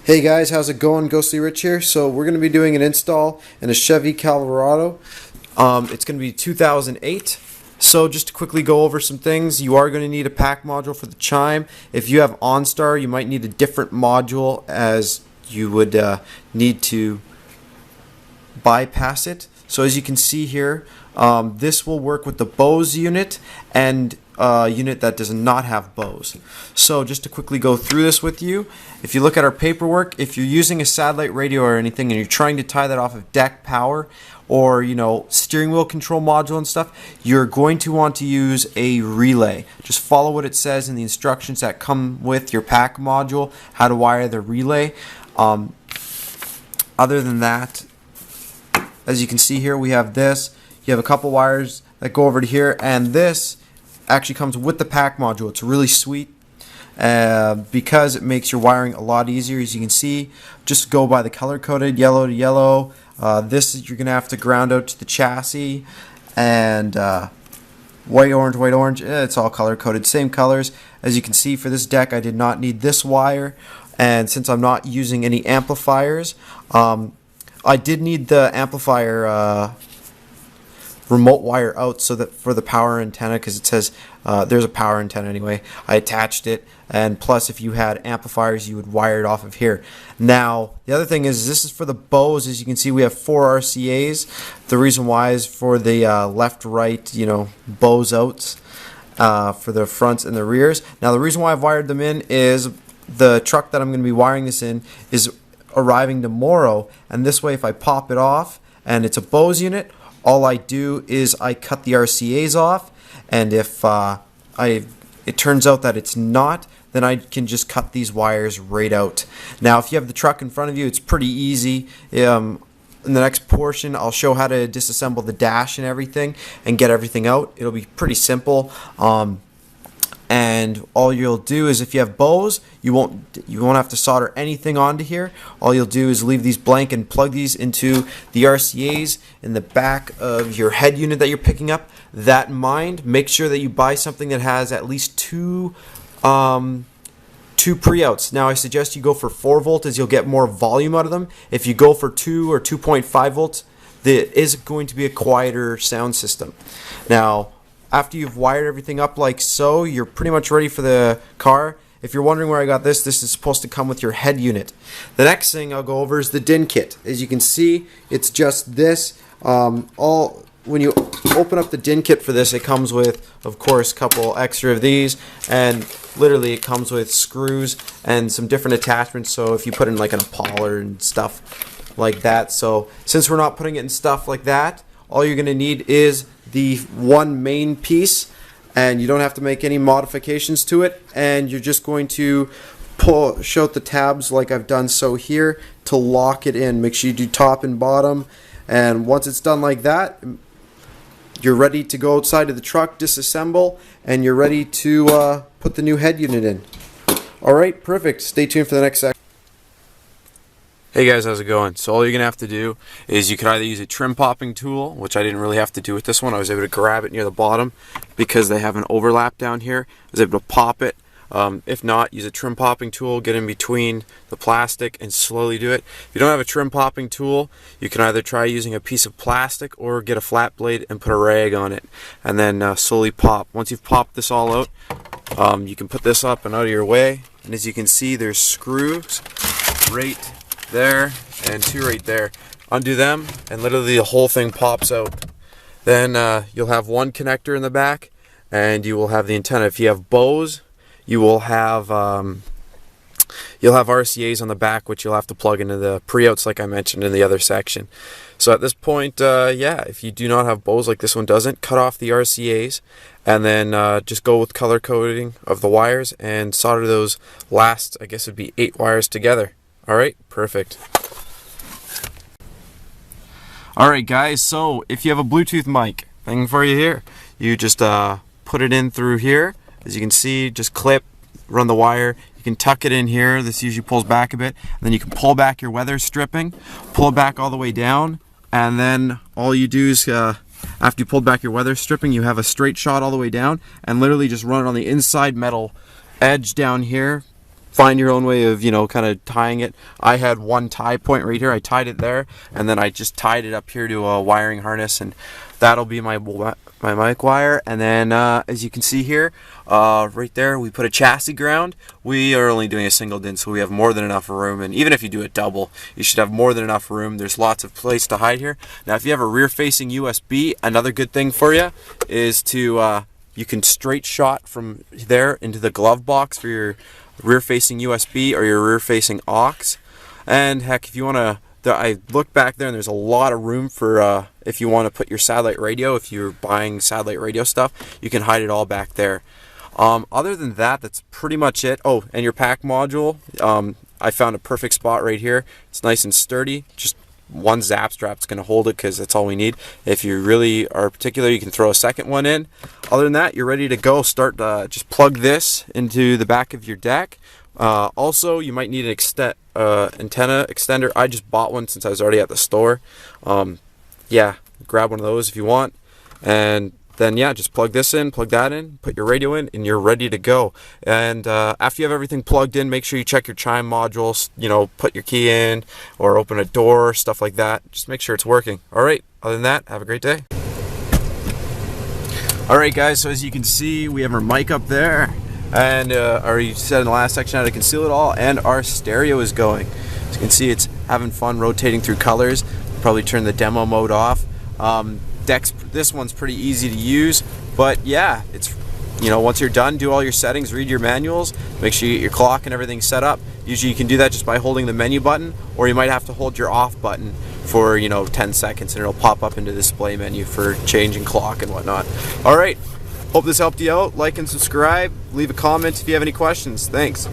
Hey guys, how's it going? Ghostly Rich here. So we're going to be doing an install in a Chevy Colorado. It's going to be 2008. So just to quickly go over some things, you are going to need a pack module for the chime. If you have OnStar, you might need a different module as you would need to bypass it. So as you can see here, this will work with the Bose unit and unit that does not have Bose. So just to quickly go through this with you, if you look at our paperwork, if you're using a satellite radio or anything and you're trying to tie that off of deck power or steering wheel control module and stuff, you're going to want to use a relay. Just follow what it says in the instructions that come with your pack module, how to wire the relay. Other than that, as you can see here, we have this. You have a couple wires that go over to here, and this actually comes with the pack module. It's really sweet because it makes your wiring a lot easier. As you can see, just go by the color-coded yellow to yellow. This you're going to have to ground out to the chassis, and white, orange. It's all color-coded, same colors. As you can see, for this deck, I did not need this wire, and since I'm not using any amplifiers, I did need the amplifier remote wire out so that for the power antenna, because it says there's a power antenna anyway. I attached it, and plus if you had amplifiers you would wire it off of here. Now the other thing is this is for the Bose. As you can see, we have 4 RCAs. The reason why is for the left, right, Bose outs for the fronts and the rears. Now the reason why I've wired them in is the truck that I'm going to be wiring this in is arriving tomorrow, and this way if I pop it off and it's a Bose unit, all I do is I cut the RCAs off, and if it turns out that it's not, then I can just cut these wires right out. Now if you have the truck in front of you, it's pretty easy. In the next portion I'll show how to disassemble the dash and everything and get everything out. It'll be pretty simple. And all you'll do is, if you have Bose, you won't have to solder anything onto here. All you'll do is leave these blank and plug these into the RCAs in the back of your head unit that you're picking up. That in mind, make sure that you buy something that has at least two pre-outs. Now I suggest you go for 4 volt as you'll get more volume out of them. If you go for 2 or 2.5 volts, there is going to be a quieter sound system. Now after you've wired everything up like so, you're pretty much ready for the car. If you're wondering where I got this is supposed to come with your head unit. The next thing I'll go over is the DIN kit. As you can see, it's just this. When you open up the DIN kit for this, it comes with, of course, a couple extra of these, and literally it comes with screws and some different attachments, so if you put in like an Impala and stuff like that. So since we're not putting it in stuff like that, all you're going to need is the one main piece, and you don't have to make any modifications to it, and you're just going to show out the tabs like I've done so here to lock it in. Make sure you do top and bottom, and once it's done like that, you're ready to go outside of the truck, disassemble, and you're ready to put the new head unit in. Alright, perfect. Stay tuned for the next section. Hey guys, how's it going? So all you're going to have to do is you can either use a trim popping tool, which I didn't really have to do with this one. I was able to grab it near the bottom because they have an overlap down here. I was able to pop it. If not, use a trim popping tool, get in between the plastic and slowly do it. If you don't have a trim popping tool, you can either try using a piece of plastic or get a flat blade and put a rag on it and then slowly pop. Once you've popped this all out, you can put this up and out of your way, and as you can see, there's screws right there and 2 right there. Undo them and literally the whole thing pops out. Then you'll have one connector in the back and you will have the antenna. If you have Bose, you will have RCAs on the back, which you'll have to plug into the pre-outs like I mentioned in the other section. So at this point, yeah, if you do not have Bose like this one doesn't, cut off the RCAs and then just go with color coding of the wires and solder those last, I guess it would be 8 wires together. Alright, perfect. Alright guys, so if you have a Bluetooth mic, thing for you here. You just put it in through here. As you can see, just clip, run the wire. You can tuck it in here. This usually pulls back a bit. And then you can pull back your weather stripping, pull it back all the way down, and then all you do is after you pulled back your weather stripping, you have a straight shot all the way down, and literally just run it on the inside metal edge down here find your own way of, you know, kind of tying it. I had one tie point right here. I tied it there, and then I just tied it up here to a wiring harness, and that'll be my mic wire. And then as you can see here, right there, we put a chassis ground. We are only doing a single din, so we have more than enough room. And even if you do it double, you should have more than enough room. There's lots of place to hide here. Now, if you have a rear-facing USB, another good thing for you is to you can straight shot from there into the glove box for your rear-facing USB or your rear-facing aux. And heck, if you want to, I look back there and there's a lot of room for if you want to put your satellite radio. If you're buying satellite radio stuff, you can hide it all back there. Other than that, that's pretty much it. Oh, and your pack module, I found a perfect spot right here. It's nice and sturdy. Just one zap strap's going to hold it, because that's all we need. If you really are particular, you can throw a second one in. Other than that, you're ready to go. Start just plug this into the back of your deck. Also, you might need an antenna extender. I just bought one since I was already at the store. Yeah, grab one of those if you want. And then, yeah, just plug this in, plug that in, put your radio in, and you're ready to go. And after you have everything plugged in, make sure you check your chime modules, you know, put your key in or open a door, stuff like that. Just make sure it's working. All right, other than that, have a great day. All right, guys, so as you can see, we have our mic up there. And already said in the last section how to conceal it all, and our stereo is going. As you can see, it's having fun rotating through colors. Probably turn the demo mode off. This one's pretty easy to use, but yeah, it's, you know, once you're done, do all your settings, read your manuals, make sure you get your clock and everything set up. Usually you can do that just by holding the menu button, or you might have to hold your off button for, you know, 10 seconds, and it'll pop up into the display menu for changing clock and whatnot. All right. Hope this helped you out. Like and subscribe. Leave a comment if you have any questions. Thanks.